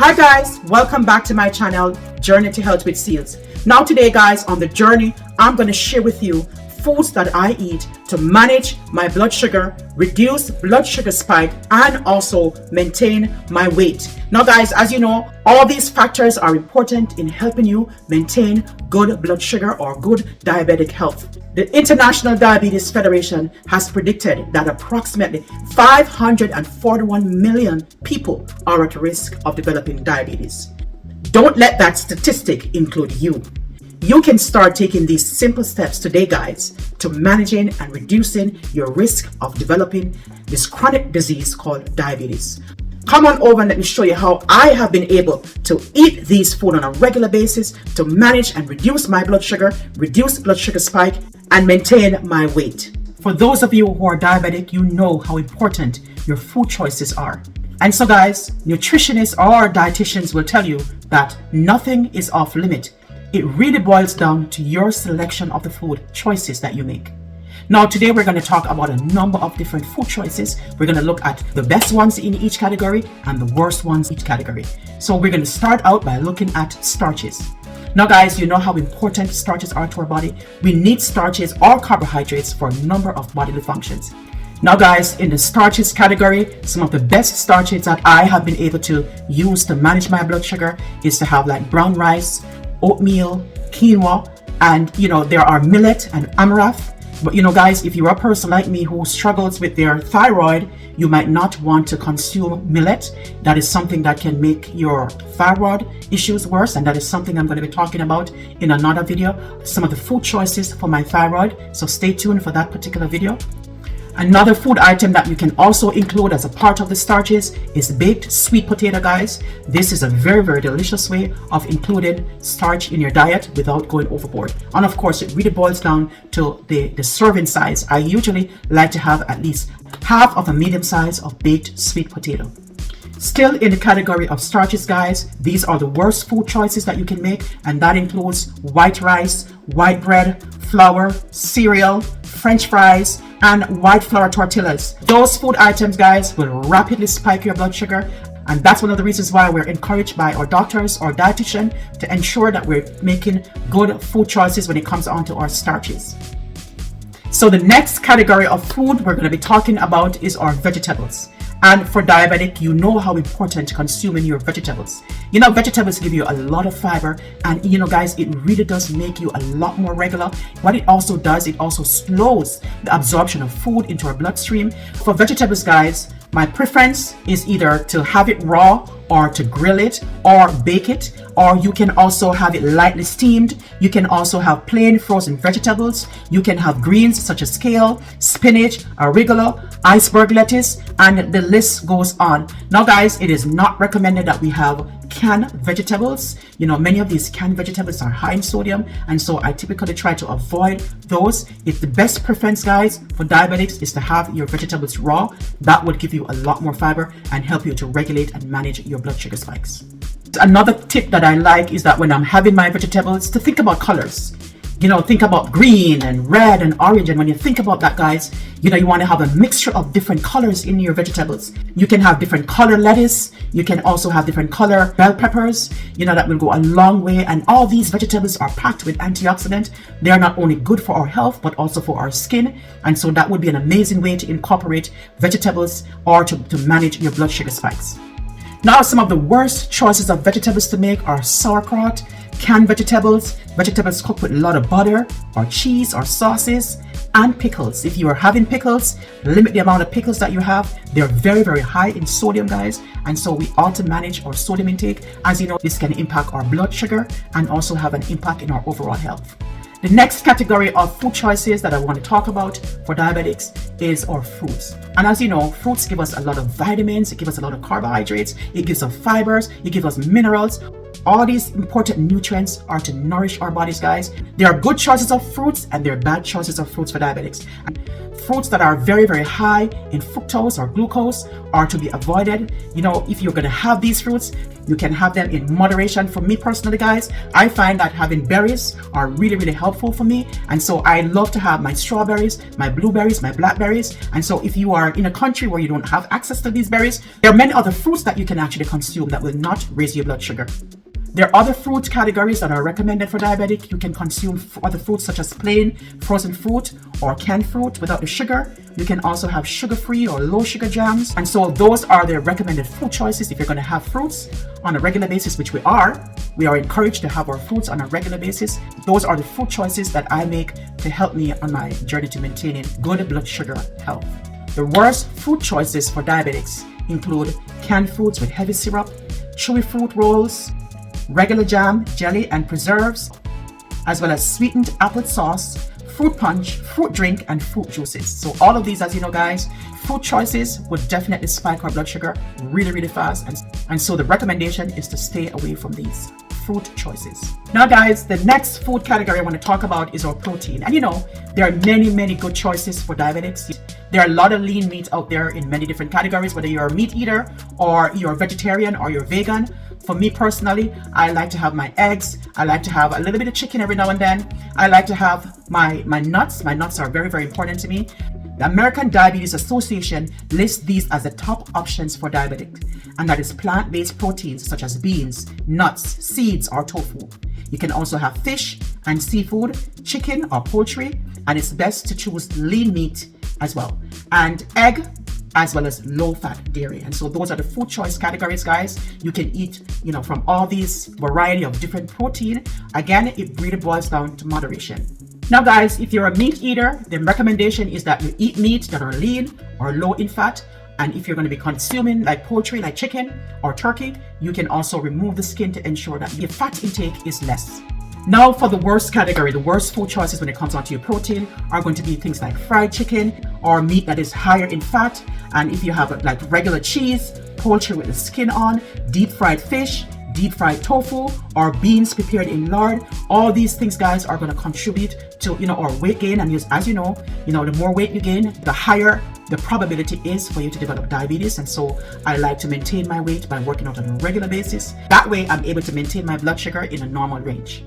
Hi guys, welcome back to my channel, Journey to Health with Ceels. Now today guys, on the journey, I'm going to share with you foods that I eat to manage my blood sugar, reduce blood sugar spike, and also maintain my weight. Now guys, as you know, all these factors are important in helping you maintain good blood sugar or good diabetic health. The International Diabetes Federation has predicted that approximately 541 million people are at risk of developing diabetes. Don't let that statistic include you. You can start taking these simple steps today, guys, to managing and reducing your risk of developing this chronic disease called diabetes. Come on over and let me show you how I have been able to eat these food on a regular basis to manage and reduce my blood sugar, reduce blood sugar spike, and maintain my weight. For those of you who are diabetic, you know how important your food choices are. And so guys, nutritionists or dietitians will tell you that nothing is off limit. It really boils down to your selection of the food choices that you make. Now today we're going to talk about a number of different food choices. We're going to look at the best ones in each category and the worst ones in each category. So we're going to start out by looking at starches. Now guys, you know how important starches are to our body. We need starches or carbohydrates for a number of bodily functions. Now guys, in the starches category, some of the best starches that I have been able to use to manage my blood sugar is to have like brown rice, oatmeal, quinoa, and there are millet and amaranth. But guys, if you're a person like me who struggles with their thyroid, you might not want to consume millet. That is something that can make your thyroid issues worse, and that is something I'm going to be talking about in another video, some of the food choices for my thyroid. So stay tuned for that particular video. Another food item that you can also include as a part of the starches is baked sweet potato, guys. This is a very, very delicious way of including starch in your diet without going overboard. And of course, it really boils down to the serving size. I usually like to have at least half of a medium size of baked sweet potato. Still in the category of starches, guys, these are the worst food choices that you can make, and that includes white rice, white bread, flour, cereal, French fries, and white flour tortillas. Those food items, guys, will rapidly spike your blood sugar, and that's one of the reasons why we're encouraged by our doctors or dietitian to ensure that we're making good food choices when it comes on to our starches. So the next category of food we're going to be talking about is our vegetables. And for diabetic, you know how important consuming your vegetables. Vegetables give you a lot of fiber, and guys, it really does make you a lot more regular. What it also does, it also slows the absorption of food into our bloodstream. For vegetables, guys, my preference is either to have it raw or to grill it or bake it, or you can also have it lightly steamed. You can also have plain frozen vegetables. You can have greens such as kale, spinach, arugula, iceberg lettuce, and the list goes on. Now guys, it is not recommended that we have canned vegetables. Many of these canned vegetables are high in sodium, and so I typically try to avoid those. If the best preference, guys, for diabetics is to have your vegetables raw, that would give you a lot more fiber and help you to regulate and manage your blood sugar spikes. Another tip that I like is that when I'm having my vegetables, to think about colors. Think about green and red and orange, and when you think about that, guys, you want to have a mixture of different colors in your vegetables. You can have different color lettuce. You can also have different color bell peppers. That will go a long way, and all these vegetables are packed with antioxidant. They are not only good for our health but also for our skin, and so that would be an amazing way to incorporate vegetables or to manage your blood sugar spikes. Now, some of the worst choices of vegetables to make are sauerkraut, canned vegetables, vegetables cooked with a lot of butter or cheese or sauces, and pickles. If you are having pickles, limit the amount of pickles that you have. They're very, very high in sodium, guys, and so we ought to manage our sodium intake. As you know, this can impact our blood sugar and also have an impact in our overall health. The next category of food choices that I want to talk about for diabetics is our fruits. And as you know, fruits give us a lot of vitamins, it gives us a lot of carbohydrates, it gives us fibers, it gives us minerals. All these important nutrients are to nourish our bodies, guys. There are good choices of fruits and there are bad choices of fruits for diabetics. And Fruits that are very, very high in fructose or glucose are to be avoided. If you're going to have these fruits, you can have them in moderation. For me personally, guys, I find that having berries are really, really helpful for me. And so I love to have my strawberries, my blueberries, my blackberries. And so if you are in a country where you don't have access to these berries, there are many other fruits that you can actually consume that will not raise your blood sugar. There are other fruit categories that are recommended for diabetic. You can consume other fruits such as plain frozen fruit or canned fruit without the sugar. You can also have sugar-free or low sugar jams. And so those are the recommended food choices if you're going to have fruits on a regular basis, which we are. We are encouraged to have our fruits on a regular basis. Those are the food choices that I make to help me on my journey to maintaining good blood sugar health. The worst food choices for diabetics include canned foods with heavy syrup, chewy fruit rolls, regular jam, jelly, and preserves, as well as sweetened apple sauce, fruit punch, fruit drink, and fruit juices. So all of these, as you know, guys, food choices would definitely spike our blood sugar really, really fast. And so the recommendation is to stay away from these fruit choices. Now, guys, the next food category I want to talk about is our protein. And there are many, many good choices for diabetics. There are a lot of lean meat out there in many different categories, whether you're a meat eater or you're a vegetarian or you're vegan. For me personally, I like to have my eggs. I like to have a little bit of chicken every now and then. I like to have my nuts. My nuts are very, very important to me. The American Diabetes Association lists these as the top options for diabetics, and that is plant-based proteins such as beans, nuts, seeds, or tofu. You can also have fish and seafood, chicken or poultry, and it's best to choose lean meat as well, and egg, as well as low-fat dairy. And so those are the food choice categories, guys. You can eat, from all these variety of different protein. Again, it really boils down to moderation. Now, guys, if you're a meat eater, the recommendation is that you eat meat that are lean or low in fat. And if you're going to be consuming like poultry, like chicken or turkey, you can also remove the skin to ensure that your fat intake is less. Now, for the worst category, the worst food choices when it comes onto your protein are going to be things like fried chicken or meat that is higher in fat. And if you have like regular cheese, poultry with the skin on, deep fried fish, deep fried tofu, or beans prepared in lard, all these things, guys, are going to contribute to our weight gain. And as you know, the more weight you gain, the higher the probability is for you to develop diabetes. And so I like to maintain my weight by working out on a regular basis. That way I'm able to maintain my blood sugar in a normal range.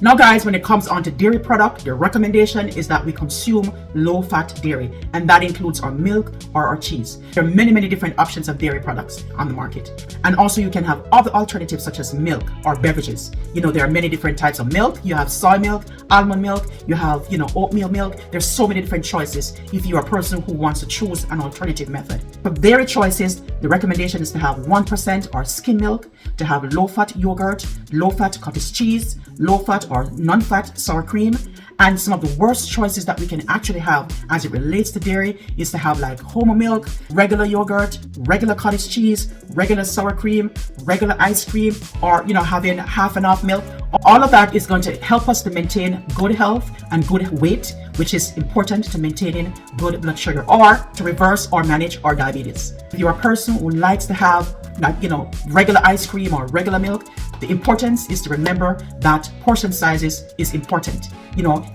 Now, guys, when it comes on to dairy product, the recommendation is that we consume low-fat dairy, and that includes our milk or our cheese. There are many, many different options of dairy products on the market. And also you can have other alternatives such as milk or beverages. There are many different types of milk. You have soy milk, almond milk, you have, oatmeal milk. There's so many different choices if you're a person who wants to choose an alternative method. For dairy choices, the recommendation is to have 1% or skim milk, to have low-fat yogurt, low-fat cottage cheese, low-fat or non-fat sour cream. And some of the worst choices that we can actually have as it relates to dairy is to have like whole milk, regular yogurt, regular cottage cheese, regular sour cream, regular ice cream, or having half and half milk. All of that is going to help us to maintain good health and good weight, which is important to maintaining good blood sugar or to reverse or manage our diabetes. If you're a person who likes to have regular ice cream or regular milk, the importance is to remember that portion sizes is important.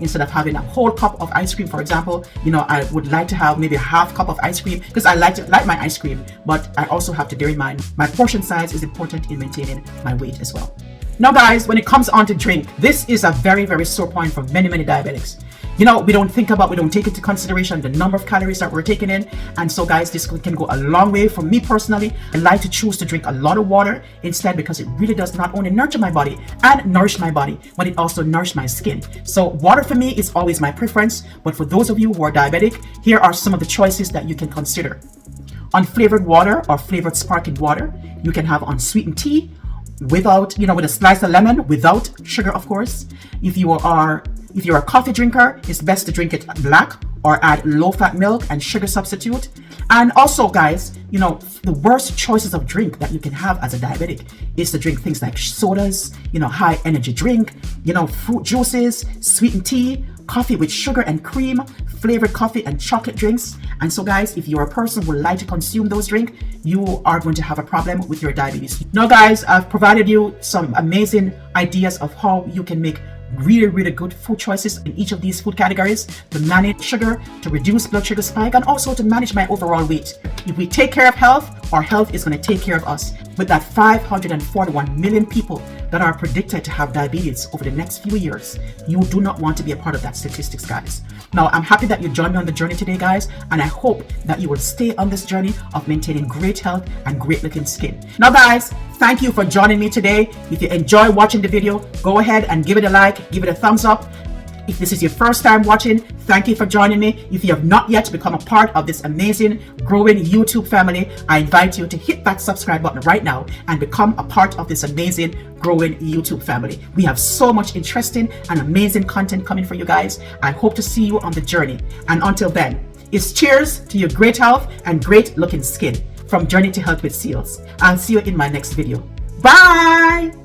Instead of having a whole cup of ice cream, for example, I would like to have maybe a half cup of ice cream because I like my ice cream, but I also have to bear in mind my portion size is important in maintaining my weight as well. Now, guys, when it comes on to drink, this is a very, very sore point for many, many diabetics. We don't take into consideration the number of calories that we're taking in. And so, guys, this can go a long way. For me personally, I like to choose to drink a lot of water instead because it really does not only nurture my body and nourish my body, but it also nourishes my skin. So water for me is always my preference. But for those of you who are diabetic, here are some of the choices that you can consider. Unflavored water or flavored sparkling water. You can have unsweetened tea without, with a slice of lemon, without sugar, of course. If you're a coffee drinker, it's best to drink it black or add low-fat milk and sugar substitute. And also, guys, the worst choices of drink that you can have as a diabetic is to drink things like sodas, high energy drink, fruit juices, sweetened tea, coffee with sugar and cream, flavored coffee and chocolate drinks. And so, guys, if you're a person who would like to consume those drinks, you are going to have a problem with your diabetes. Now, guys, I've provided you some amazing ideas of how you can make really good food choices in each of these food categories to manage sugar, to reduce blood sugar spike, and also to manage my overall weight. If we take care of health, our health is going to take care of us. With that 541 million people that are predicted to have diabetes over the next few years, you do not want to be a part of that statistics, guys. Now, I'm happy that you joined me on the journey today, guys, and I hope that you will stay on this journey of maintaining great health and great looking skin. Now, guys, thank you for joining me today. If you enjoy watching the video, go ahead and give it a like, give it a thumbs up. If this is your first time watching, thank you for joining me. If you have not yet become a part of this amazing, growing YouTube family, I invite you to hit that subscribe button right now and become a part of this amazing, growing YouTube family. We have so much interesting and amazing content coming for you guys. I hope to see you on the journey. And until then, it's cheers to your great health and great looking skin from Journey to Health with Ceels. I'll see you in my next video. Bye!